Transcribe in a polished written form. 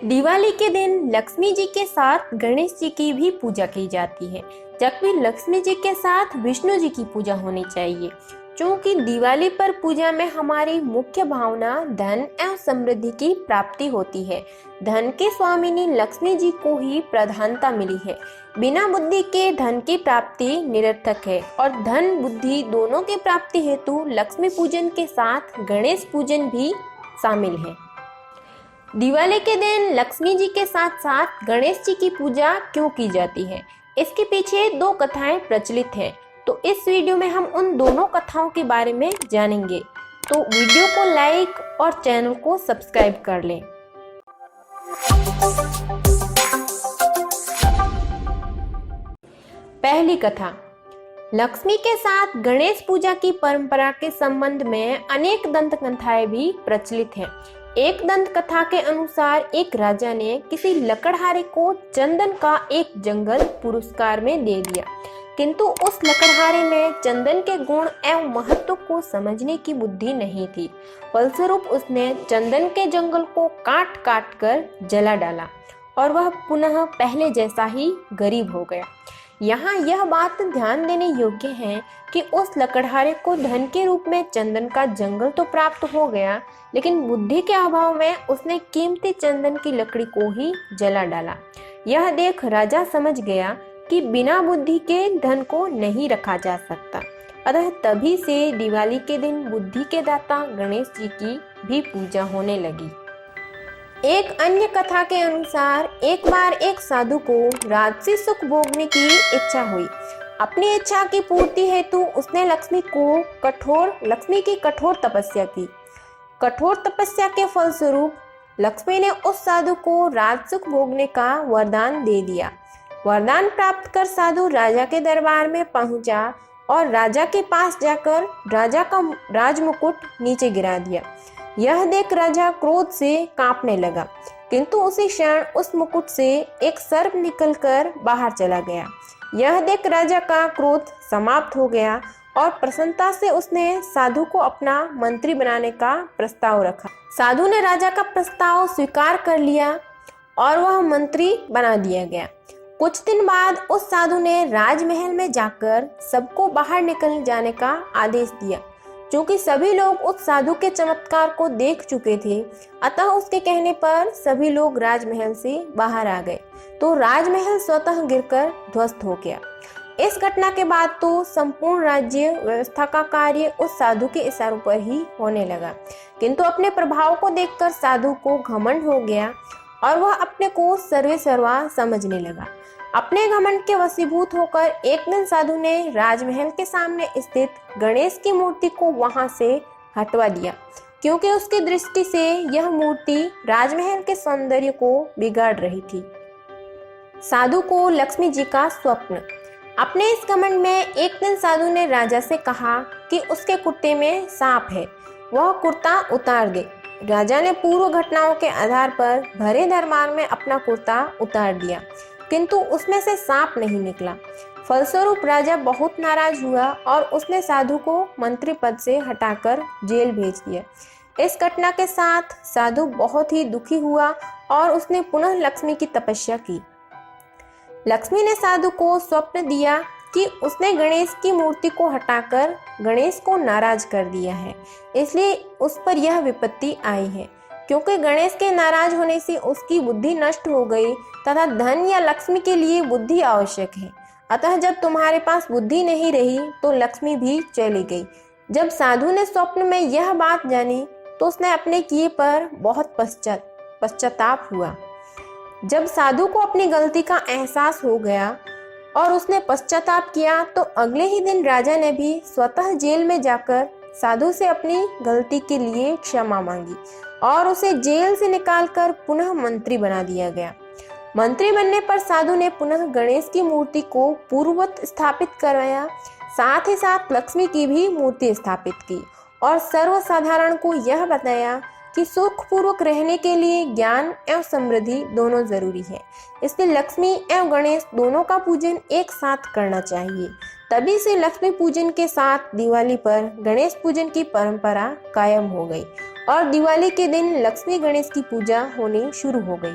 दिवाली के दिन लक्ष्मी जी के साथ गणेश जी की भी पूजा की जाती है, जबकि लक्ष्मी जी के साथ विष्णु जी की पूजा होनी चाहिए। क्योंकि दिवाली पर पूजा में हमारी मुख्य भावना धन एवं समृद्धि की प्राप्ति होती है। धन के स्वामिनी लक्ष्मी जी को ही प्रधानता मिली है। बिना बुद्धि के धन की प्राप्ति निरर्थक है और धन बुद्धि दोनों के प्राप्ति हेतु लक्ष्मी पूजन के साथ गणेश पूजन भी शामिल है। दिवाली के दिन लक्ष्मी जी के साथ साथ गणेश जी की पूजा क्यों की जाती है, इसके पीछे दो कथाएं प्रचलित हैं। तो इस वीडियो में हम उन दोनों कथाओं के बारे में जानेंगे। तो वीडियो को लाइक और चैनल को सब्सक्राइब कर लें। पहली कथा। लक्ष्मी के साथ गणेश पूजा की परंपरा के संबंध में अनेक दंत कथाएं भी प्रचलित हैं। एक दंत कथा के अनुसार एक राजा ने किसी लकड़हारे को चंदन का एक जंगल पुरस्कार में दे दिया, किंतु उस लकड़हारे में चंदन के गुण एवं महत्व को समझने की बुद्धि नहीं थी। फलस्वरूप उसने चंदन के जंगल को काट काट कर जला डाला और वह पुनः पहले जैसा ही गरीब हो गया। यहाँ यह बात ध्यान देने योग्य है कि उस लकड़हारे को धन के रूप में चंदन का जंगल तो प्राप्त हो गया, लेकिन बुद्धि के अभाव में उसने कीमती चंदन की लकड़ी को ही जला डाला। यह देख राजा समझ गया कि बिना बुद्धि के धन को नहीं रखा जा सकता। अतः तभी से दिवाली के दिन बुद्धि के दाता गणेश जी की भी पूजा होने लगी। एक अन्य कथा के अनुसार एक बार एक साधु को राजसी सुख भोगने की इच्छा हुई। अपनी इच्छा की पूर्ति हेतु उसने लक्ष्मी की कठोर तपस्या की। कठोर तपस्या के फलस्वरूप लक्ष्मी ने उस साधु को राजसुख भोगने का वरदान दे दिया। वरदान प्राप्त कर साधु राजा के दरबार में पहुंचा और राजा के पास जाकर राजा का राजमुकुट नीचे गिरा दिया। यह देख राजा क्रोध से कांपने लगा, किंतु उसी क्षण उस मुकुट से एक सर्प निकलकर बाहर चला गया। यह देख राजा का क्रोध समाप्त हो गया और प्रसन्नता से उसने साधु को अपना मंत्री बनाने का प्रस्ताव रखा। साधु ने राजा का प्रस्ताव स्वीकार कर लिया और वह मंत्री बना दिया गया। कुछ दिन बाद उस साधु ने राजमहल में जाकर सबको बाहर निकल जाने का आदेश दिया। क्योंकि सभी लोग उस साधु के चमत्कार को देख चुके थे, अतः उसके कहने पर सभी लोग राजमहल से बाहर आ गए, तो राजमहल स्वतः गिरकर ध्वस्त हो गया। इस घटना के बाद तो संपूर्ण राज्य व्यवस्था का कार्य उस साधु के इशारों पर ही होने लगा। किंतु अपने प्रभाव को देखकर साधु को घमंड हो गया और वह अपने को सर्वेसर्वा समझने लगा। अपने घमंड के वशीभूत होकर एक दिन साधु ने राजमहल के सामने स्थित गणेश की मूर्ति को वहां से हटवा दिया, क्योंकि उसकी दृष्टि से यह मूर्ति राजमहल के सौंदर्य को बिगाड़ रही थी। साधु को लक्ष्मी जी का स्वप्न। अपने इस घमंड में एक दिन साधु ने राजा से कहा कि उसके कुर्ते में सांप है, वह कुर्ता उतार दे। राजा ने पूर्व घटनाओं के आधार पर भरे दरबार में अपना कुर्ता उतार दिया, किंतु उसमें से सांप नहीं निकला। फलस्वरूप राजा बहुत नाराज हुआ और उसने साधु को मंत्री पद से हटाकर जेल भेज दिया। इस घटना के साथ साधु बहुत ही दुखी हुआ और उसने पुनः लक्ष्मी की तपस्या की। लक्ष्मी ने साधु को स्वप्न दिया कि उसने गणेश की मूर्ति को हटाकर गणेश को नाराज कर दिया है, इसलिए उस पर यह विपत्ति आई है। क्योंकि गणेश के नाराज होने से उसकी बुद्धि नष्ट हो गई तथा धन या लक्ष्मी के लिए बुद्धि आवश्यक है। अतः जब तुम्हारे पास बुद्धि नहीं रही तो लक्ष्मी भी चली गई। जब साधु ने स्वप्न में यह बात जानी तो उसने अपने किए पर बहुत पश्चाताप हुआ। जब साधु को अपनी गलती का एहसास हो गया और उसने पश्चाताप किया तो अगले ही दिन राजा ने भी स्वतः जेल में जाकर साधु से अपनी गलती के लिए क्षमा मांगी और उसे जेल से निकालकर पुनः मंत्री बना दिया गया। मंत्री बनने पर साधु ने पुनः गणेश की मूर्ति को पूर्ववत स्थापित करवाया, साथ ही साथ लक्ष्मी की भी मूर्ति स्थापित की और सर्वसाधारण को यह बताया कि सुखपूर्वक रहने के लिए ज्ञान एवं समृद्धि दोनों जरूरी है, इसलिए लक्ष्मी एवं गणेश दोनों का पूजन एक साथ करना चाहिए। तभी से लक्ष्मी पूजन के साथ दिवाली पर गणेश पूजन की परंपरा कायम हो गई और दिवाली के दिन लक्ष्मी गणेश की पूजा होनी शुरू हो गई।